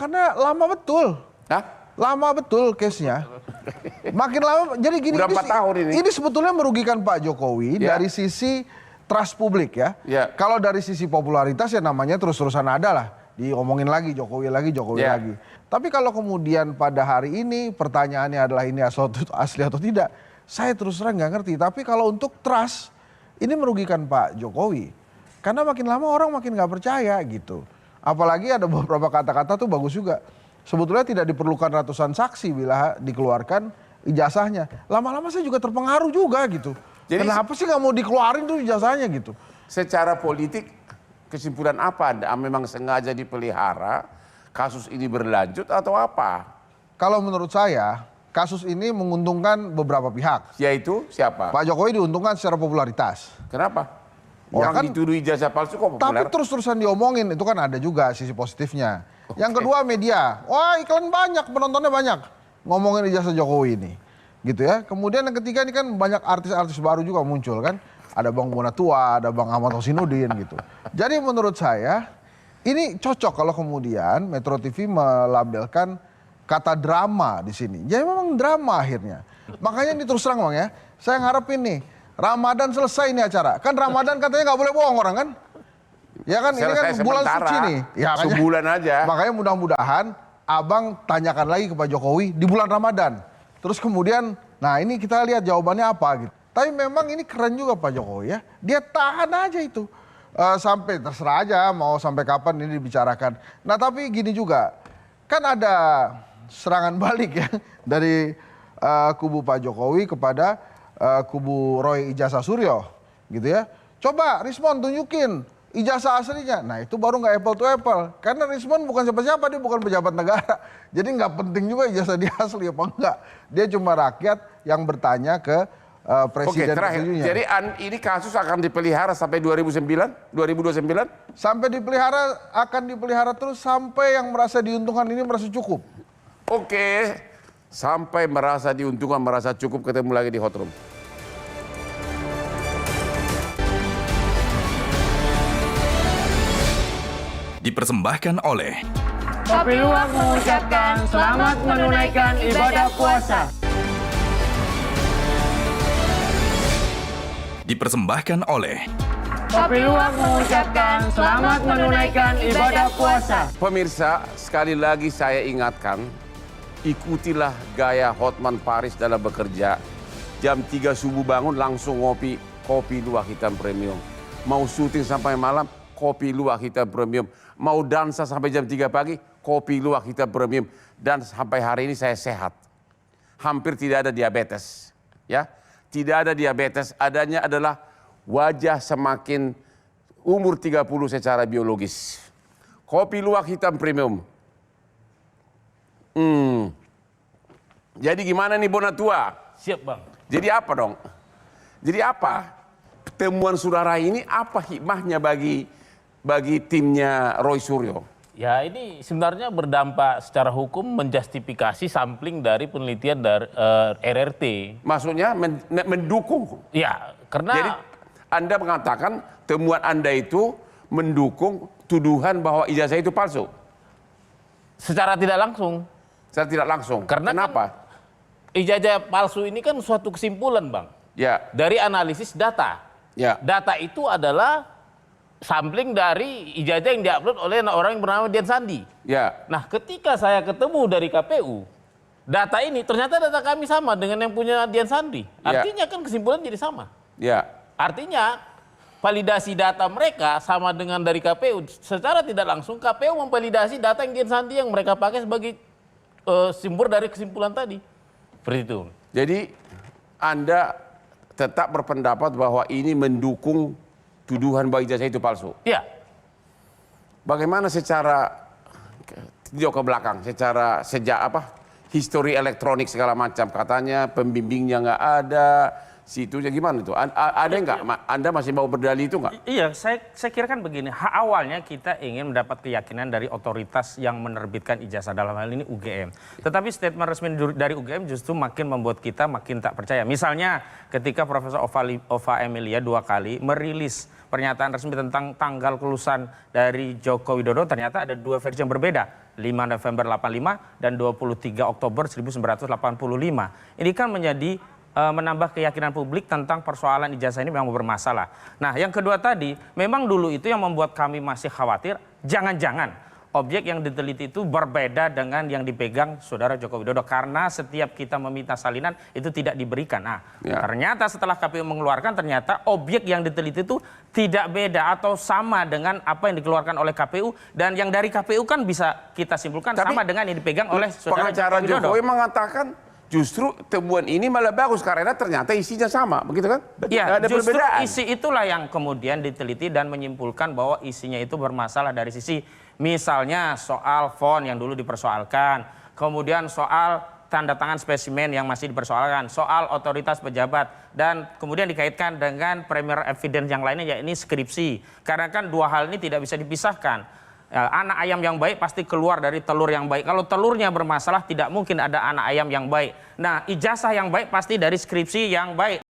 karena lama betul. Hah? Lama betul case-nya. Makin lama, jadi gini, Udah 4 tahun ini. Ini sebetulnya merugikan Pak Jokowi dari sisi trust publik ya. Kalau dari sisi popularitas ya namanya terus-terusan ada lah. Diomongin lagi, Jokowi lagi. Tapi kalau kemudian pada hari ini pertanyaannya adalah ini asli atau tidak, saya terus terang nggak ngerti. Tapi kalau untuk trust, ini merugikan Pak Jokowi. Karena makin lama orang makin nggak percaya gitu. Apalagi ada beberapa kata-kata tuh bagus juga. Sebetulnya tidak diperlukan ratusan saksi bila dikeluarkan ijazahnya. Lama-lama saya juga terpengaruh juga gitu. Jadi, kenapa sih nggak mau dikeluarin tuh ijazahnya gitu? Secara politik kesimpulan apa Anda? Memang sengaja dipelihara, kasus ini berlanjut atau apa? Kalau menurut saya, kasus ini menguntungkan beberapa pihak. Yaitu siapa? Pak Jokowi diuntungkan secara popularitas. Kenapa? Orang kan dituduh ijazah palsu kok populer? Tapi terus-terusan diomongin, itu kan ada juga sisi positifnya. Yang kedua media, wah iklan banyak, penontonnya banyak. Ngomongin ijazah Jokowi ini. Gitu ya. Kemudian yang ketiga ini kan banyak artis-artis baru juga muncul kan. Ada Bang Bonatua, ada Bang Ahmad Hosinuddin gitu. Jadi menurut saya, ini cocok kalau kemudian Metro TV melabelkan kata drama di sini. Jadi memang drama akhirnya. Makanya ini terus terang Bang ya, saya ngarepin nih, Ramadan selesai ini acara. Kan Ramadan katanya nggak boleh bohong orang kan? Ya kan ini kan bulan suci nih. Ya, sebulan aja. Makanya mudah-mudahan abang tanyakan lagi ke Pak Jokowi di bulan Ramadan. Terus kemudian, nah ini kita lihat jawabannya apa gitu. Tapi memang ini keren juga Pak Jokowi ya. Dia tahan aja itu. Sampai terserah aja mau sampai kapan ini dibicarakan. Nah tapi gini juga, kan ada serangan balik ya dari kubu Pak Jokowi kepada kubu Roy Ijazah Suryo gitu ya. Coba Rismon tunjukin ijazah aslinya. Nah itu baru nggak apple to apple. Karena Rismon bukan siapa-siapa, dia bukan pejabat negara. Jadi nggak penting juga ijazah dia asli apa enggak. Dia cuma rakyat yang bertanya ke presiden. Oke, terakhir. Jadi ini kasus akan dipelihara sampai 2029? Sampai akan dipelihara terus sampai yang merasa diuntungkan ini merasa cukup. Oke. Sampai merasa diuntungkan, merasa cukup, ketemu lagi di Hot Room. Dipersembahkan oleh Kopi Luwak mengucapkan selamat menunaikan ibadah puasa. Dipersembahkan oleh Kopi Luwak mengucapkan selamat menunaikan ibadah puasa. Pemirsa, sekali lagi saya ingatkan, ikutilah gaya Hotman Paris dalam bekerja. Jam 3 subuh bangun langsung ngopi Kopi Luwak Hitam Premium. Mau syuting sampai malam, Kopi Luwak Hitam Premium. Mau dansa sampai jam 3 pagi, Kopi Luwak Hitam Premium. Dan sampai hari ini saya sehat. Hampir tidak ada diabetes. Ya, tidak ada diabetes, adanya adalah wajah semakin umur 30 secara biologis. Kopi Luwak Hitam Premium. Jadi gimana nih Bonatua? Siap Bang. Jadi apa dong? Jadi apa? Temuan saudara ini apa hikmahnya bagi timnya Roy Suryo? Ya ini sebenarnya berdampak secara hukum menjustifikasi sampling dari penelitian dari RRT. Maksudnya mendukung? Ya karena... Jadi Anda mengatakan temuan Anda itu mendukung tuduhan bahwa ijazah itu palsu? Secara tidak langsung. Secara tidak langsung. Karena kenapa? Kan ijazah palsu ini kan suatu kesimpulan Bang. Ya. Dari analisis data. Ya. Data itu adalah sampling dari ijazah yang diupload oleh orang yang bernama Dian Sandi. Ya. Nah ketika saya ketemu dari KPU, data ini ternyata data kami sama dengan yang punya Dian Sandi. Artinya kan kesimpulan jadi sama. Ya. Artinya validasi data mereka sama dengan dari KPU. Secara tidak langsung KPU memvalidasi data yang Dian Sandi yang mereka pakai sebagai sumber dari kesimpulan tadi. Seperti itu. Jadi Anda tetap berpendapat bahwa ini mendukung tuduhan bahwa ijazah itu palsu? Iya. Bagaimana secara tinjau ke belakang, secara histori elektronik segala macam, katanya pembimbingnya nggak ada, situnya gimana tuh? Ada nggak? Anda masih mau berdalih itu nggak? Iya, saya kira kan begini. Awalnya kita ingin mendapat keyakinan dari otoritas yang menerbitkan ijazah, dalam hal ini UGM. Tetapi statement resmi dari UGM justru makin membuat kita makin tak percaya. Misalnya ketika Profesor Ova Emilia 2 kali merilis pernyataan resmi tentang tanggal kelulusan dari Joko Widodo, ternyata ada 2 versi yang berbeda. 5 November 85 dan 23 Oktober 1985. Ini kan menjadi menambah keyakinan publik tentang persoalan ijazah ini memang bermasalah. Nah, yang kedua tadi, memang dulu itu yang membuat kami masih khawatir, jangan-jangan objek yang diteliti itu berbeda dengan yang dipegang Saudara Joko Widodo. Karena setiap kita meminta salinan itu tidak diberikan. Nah, ternyata setelah KPU mengeluarkan, ternyata objek yang diteliti itu tidak beda atau sama dengan apa yang dikeluarkan oleh KPU. Dan yang dari KPU kan bisa kita simpulkan sama dengan yang dipegang oleh Saudara pengacara Joko Widodo. Jokowi mengatakan justru temuan ini malah bagus karena ternyata isinya sama, begitu kan? Ya, ada justru perbedaan. isi itulah yang kemudian diteliti dan menyimpulkan bahwa isinya itu bermasalah dari sisi misalnya soal font yang dulu dipersoalkan, kemudian soal tanda tangan spesimen yang masih dipersoalkan, soal otoritas pejabat, dan kemudian dikaitkan dengan premier evidence yang lainnya, yakni skripsi. Karena kan dua hal ini tidak bisa dipisahkan. Anak ayam yang baik pasti keluar dari telur yang baik. Kalau telurnya bermasalah tidak mungkin ada anak ayam yang baik. Nah, ijazah yang baik pasti dari skripsi yang baik.